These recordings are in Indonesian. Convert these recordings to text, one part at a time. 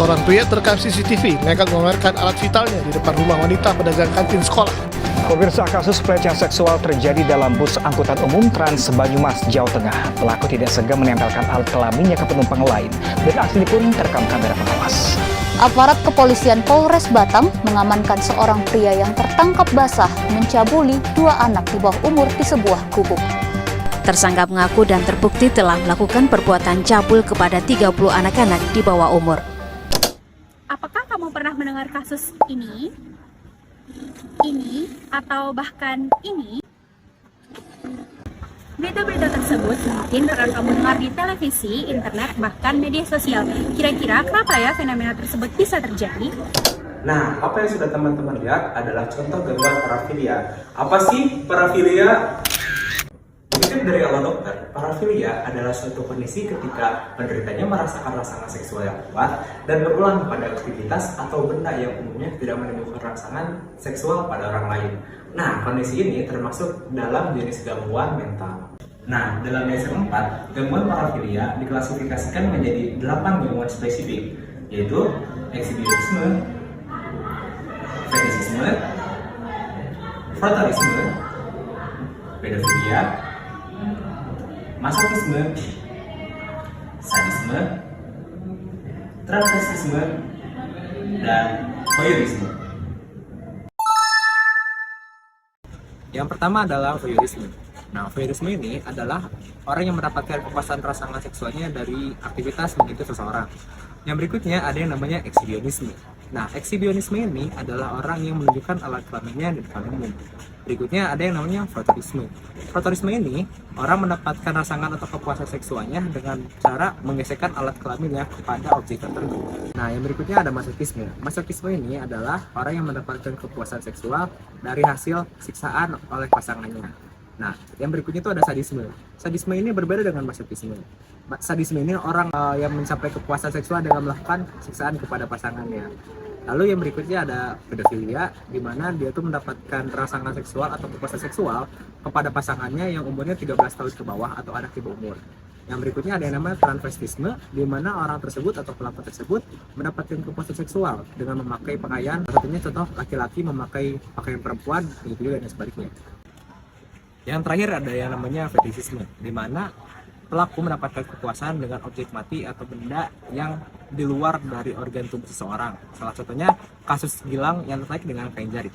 Seorang pria terekam CCTV nekat memamerkan alat vitalnya di depan rumah wanita pedagang kantin sekolah. Pemirsa, kasus pelecehan seksual terjadi dalam bus angkutan umum Trans Banyumas, Jawa Tengah. Pelaku tidak segan menempelkan alat kelaminnya ke penumpang lain, dan aksi ini pun terekam kamera pengawas. Aparat kepolisian Polres Batang mengamankan seorang pria yang tertangkap basah mencabuli 2 anak di bawah umur di sebuah gubuk. Tersangka mengaku dan terbukti telah melakukan perbuatan cabul kepada 30 anak-anak di bawah umur. Apakah kamu pernah mendengar kasus ini, atau bahkan ini? Berita-berita tersebut mungkin pernah kamu dengar di televisi, internet, bahkan media sosial. Kira-kira kenapa ya fenomena tersebut bisa terjadi? Nah, apa yang sudah teman-teman lihat adalah contoh gangguan parafilia. Apa sih parafilia? Dikutip dari ala dokter, parafilia adalah suatu kondisi ketika penderitanya merasakan rangsangan seksual yang kuat dan berulang pada aktivitas atau benda yang umumnya tidak menimbulkan rangsangan seksual pada orang lain. Nah, kondisi ini termasuk dalam jenis gangguan mental. Nah, dalam DSM-4, gangguan parafilia diklasifikasikan menjadi 8 gangguan spesifik, yaitu ekshibionisme, fetishisme, frottalisme, pedofilia, masokisme, sadisme, transvestisme, dan voyeurisme. Yang pertama adalah voyeurisme. Nah, voyeurisme ini adalah orang yang mendapatkan kepuasan rangsangan seksualnya dari aktivitas menyentuh seseorang. Yang berikutnya ada yang namanya ekshibionisme. Nah, ekshibionisme ini adalah orang yang menunjukkan alat kelaminnya di depan umum. Berikutnya ada yang namanya frottalisme. Frottalisme ini orang mendapatkan rangsangan atau kepuasan seksualnya dengan cara menggesekkan alat kelaminnya kepada objek tertentu. Nah, yang berikutnya ada masokisme. Masokisme ini adalah orang yang mendapatkan kepuasan seksual dari hasil siksaan oleh pasangannya. Nah, yang berikutnya itu ada sadisme. Sadisme ini berbeda dengan masokisme. Sadisme ini orang yang mencapai kepuasan seksual dengan melakukan siksaan kepada pasangannya. Lalu yang berikutnya ada pedofilia, di mana dia tuh mendapatkan rangsangan seksual atau kepuasan seksual kepada pasangannya yang umurnya 13 tahun ke bawah atau anak di bawah umur. Yang berikutnya ada yang namanya transvestisme, di mana orang tersebut atau pelaku tersebut mendapatkan kepuasan seksual dengan memakai pakaian, satunya contoh laki-laki memakai pakaian perempuan, begitu juga dan sebaliknya. Yang terakhir ada yang namanya fetishisme, di mana pelaku mendapatkan kepuasan dengan objek mati atau benda yang di luar dari organ tubuh seseorang. Salah satunya kasus Gilang yang terkait dengan kain jari.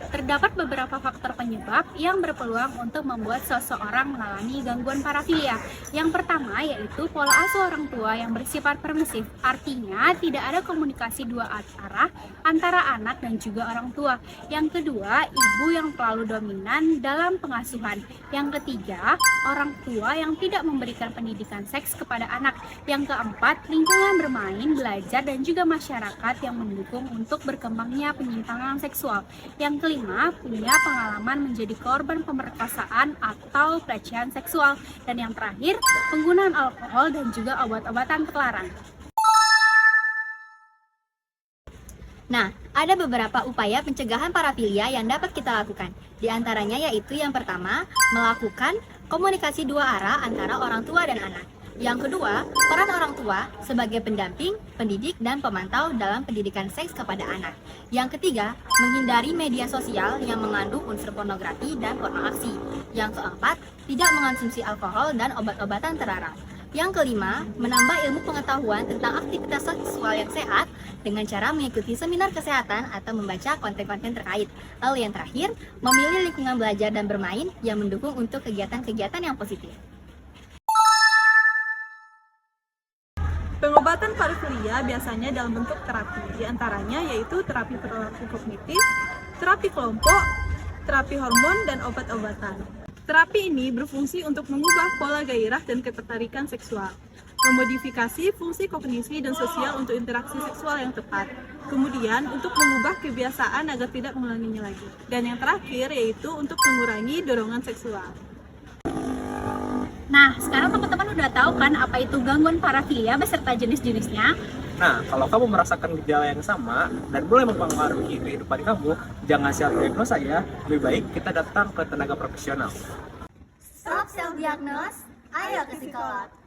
Terdapat beberapa faktor penyebab yang berpeluang untuk membuat seseorang mengalami gangguan parafilia. Yang pertama yaitu pola asuh orang tua yang bersifat permisif, artinya tidak ada komunikasi dua arah antara anak dan juga orang tua. Yang kedua, ibu yang terlalu dominan dalam pengasuhan. Yang ketiga, orang tua yang tidak memberikan pendidikan seks kepada anak. Yang keempat, lingkungan bermain, belajar, dan juga masyarakat yang mendukung untuk berkembangnya penyimpangan seksual. Yang kelima, punya pengalaman menjadi korban pemerkosaan atau pelecehan seksual. Dan yang terakhir, penggunaan alkohol dan juga obat-obatan terlarang. Nah, ada beberapa upaya pencegahan parafilia yang dapat kita lakukan. Di antaranya yaitu yang pertama, melakukan komunikasi dua arah antara orang tua dan anak. Yang kedua, peran orang tua sebagai pendamping, pendidik, dan pemantau dalam pendidikan seks kepada anak. Yang ketiga, menghindari media sosial yang mengandung unsur pornografi dan porno aksi. Yang keempat, tidak mengonsumsi alkohol dan obat-obatan terlarang. Yang kelima, menambah ilmu pengetahuan tentang aktivitas seksual yang sehat dengan cara mengikuti seminar kesehatan atau membaca konten-konten terkait. Lalu yang terakhir, memilih lingkungan belajar dan bermain yang mendukung untuk kegiatan-kegiatan yang positif. Pengobatan parafilia biasanya dalam bentuk terapi, diantaranya yaitu terapi perilaku kognitif, terapi kelompok, terapi hormon, dan obat-obatan. Terapi ini berfungsi untuk mengubah pola gairah dan ketertarikan seksual, memodifikasi fungsi kognisi dan sosial untuk interaksi seksual yang tepat, kemudian untuk mengubah kebiasaan agar tidak mengulanginya lagi, dan yang terakhir yaitu untuk mengurangi dorongan seksual. Nah, sekarang teman-teman udah tahu kan apa itu gangguan parafilia beserta jenis-jenisnya? Nah, kalau kamu merasakan gejala yang sama dan mulai mempengaruhi kehidupan kamu, jangan self-diagnose saja, lebih baik kita datang ke tenaga profesional. Stop self-diagnose, ayo ke psikolog.